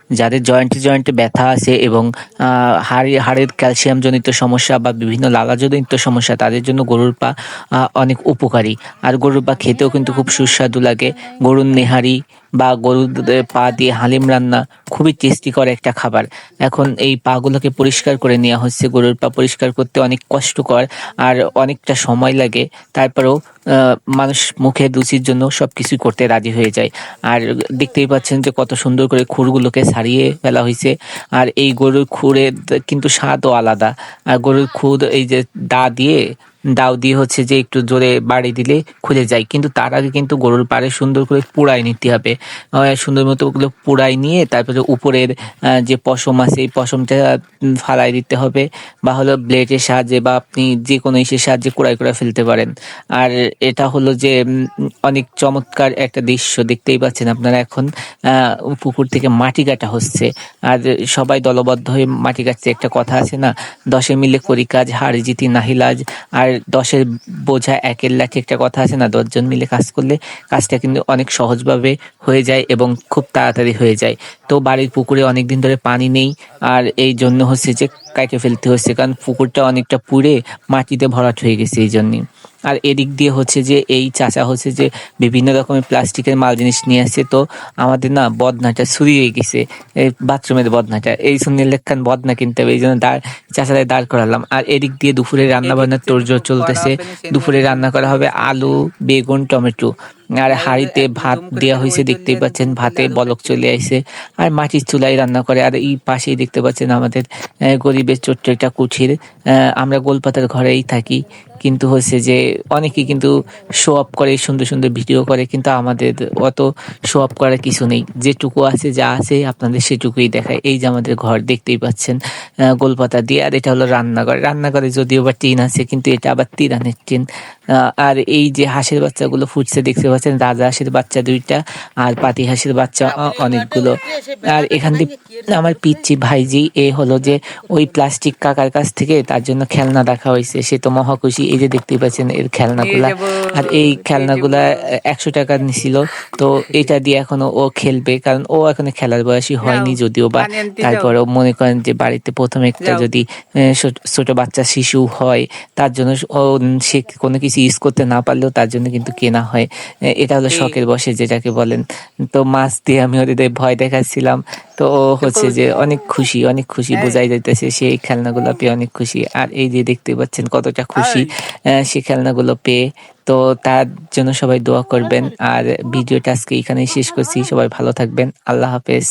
যাদের জয়েন্টে জয়েন্টে ব্যথা আছে এবং হাড়ের ক্যালসিয়ামজনিত সমস্যা বা বিভিন্ন লালাজনিত সমস্যা, তাদের জন্য গরুর পা অনেক উপকারী। আর গরুর পা খেতেও কিন্তু খুব সুস্বাদু লাগে। গরুর নেহারি বা গরুর পা দিয়ে হালিম রান্না খুবই টেস্টিকর একটা খাবার। এখন এই পাগুলোকে পরিষ্কার করে নেওয়া হচ্ছে। গরুর পা পরিষ্কার করতে অনেক কষ্টকর আর অনেকটা সময় লাগে। তারপরেও মানুষ মুখে রুচির জন্য সবকিছুই করতে রাজি হয়ে যায়। আর দেখতেই পাচ্ছেন যে কত সুন্দর করে খুরগুলোকে ছাড়িয়ে ফেলা হয়েছে। আর এই গরুর খুরের কিন্তু স্বাদও আলাদা। আর গরুর খুদ এই যে দাও দিয়ে হচ্ছে যে একটু জোরে বাড়ি দিলে খুলে যায়, কিন্তু তার আগে কিন্তু গরুর পাড়ে সুন্দর করে পুড়াই নিতে হবে। সুন্দর মতো ওগুলো পুড়াই নিয়ে তারপরে উপরের যে পশম আছে এই পশমটা ফালাই দিতে হবে, বা হলো ব্লেডের সাহায্যে বা আপনি যে কোনো ইসের সাহায্যে কুড়াই করে ফেলতে পারেন। আর এটা হলো যে অনেক চমৎকার একটা দৃশ্য দেখতেই পাচ্ছেন আপনারা। এখন পুকুর থেকে মাটি কাটা হচ্ছে। আর সবাই দলবদ্ধ হয়ে মাটি কাটছে। একটা কথা আছে না, 10 মিলে করি কাজ, হার জিতি নাহি লাজ। আর 10 বোঝা 1 লাঠি, একটা কথা আছে না, 10 জন মিলে কাজ করলে কাজটা কিন্তু অনেক সহজভাবে হয়ে যায় এবং খুব তাড়াতাড়ি হয়ে যায়। তো বাড়ির পুকুরে অনেকদিন ধরে পানি নেই, আর এই জন্য হচ্ছে যে কাইটে ফেলতে হচ্ছে, কারণ পুকুরটা অনেকটা পুড়ে মাটিতে ভরাট হয়ে গেছে এই জন্যই। আর এদিক দিয়ে হচ্ছে যে এই চাচা হচ্ছে যে বিভিন্ন রকমের প্লাস্টিকের মাল জিনিস নিয়ে আসছে। তো আমাদের না বদনাটা চুরি হয়ে গেছে, এই বাথরুমের বদনাটা, এই সুনীল লেখান বদনা কিনতে হবে, এই জন্য চাচাদের দাঁড় করালাম। আর এদিক দিয়ে দুপুরে রান্না বান্নার তোড়জোড় চলতেছে। দুপুরে রান্না করা হবে আলু, বেগুন, টমেটো। আর হাঁড়িতে ভাত দেওয়া হয়েছে, দেখতেই পাচ্ছেন ভাতে বলক চলে আইছে। আর মাটির চুলায় রান্না করে। আর এই পাশেই দেখতে পাচ্ছেন আমাদের গরিবের ছোট্ট একটা কুঠির। আমরা গোলপাতার ঘরেই থাকি, কিন্তু হচ্ছে যে অনেকে কিন্তু শো অফ করে, সুন্দর সুন্দর ভিডিও করে, কিন্তু আমাদের অত শো অফ করার কিছু নেই। যেটুকু আছে যা আছে আপনাদের সেটুকুই দেখায়। এই যে আমাদের ঘর দেখতেই পাচ্ছেন গোলপাতা দিয়ে। আর এটা হলো রান্নাঘর। রান্নাঘরে যদিও বা টিন আছে, কিন্তু এটা আবার তিরানের টিন। আর এই যে হাঁসের বাচ্চাগুলো ফুটছে দেখতে পাচ্ছেন, রাজা হাঁসের বাচ্চা 2টা আর পাতি হাঁসের বাচ্চা অনেকগুলো। আর এখান থেকে আমার পিচ্চি ভাইজি হলো যে ওই প্লাস্টিক কাকার কাছ থেকে তার জন্য খেলনা রাখা হয়েছে, সে তো মহা খুশি। এই যে দেখতেই পাচ্ছেন এর খেলনাগুলা। আর এই খেলনাগুলা 100 টাকা নিছিল। তো এটা দিয়ে এখনো ও খেলবে, কারণ ও এখনো খেলার বয়সী হয়নি যদিও বা। তারপরেও মনে করেন যে বাড়িতে প্রথম একটা যদি ছোট বাচ্চা শিশু হয়, তার জন্য সে কোনো কিছু ইউজ করতে না পারলেও তার জন্য কিন্তু কেনা হয়। এটা হলো শখের বশে যেটাকে বলেন। তো মাছ দিয়ে আমি ওদের ভয় দেখাচ্ছিলাম। তো ও হচ্ছে যে অনেক খুশি, অনেক খুশি, বোঝাই যাইতেছে সে এই খেলনাগুলো পেয়ে অনেক খুশি। আর এই যে দেখতে পাচ্ছেন কতটা খুশি সে খেলনাগুলো পেয়ে। তো তার জন্য সবাই দোয়া করবেন। আর ভিডিওটা আজকে এখানেই শেষ করছি। সবাই ভালো থাকবেন। আল্লাহ হাফেজ।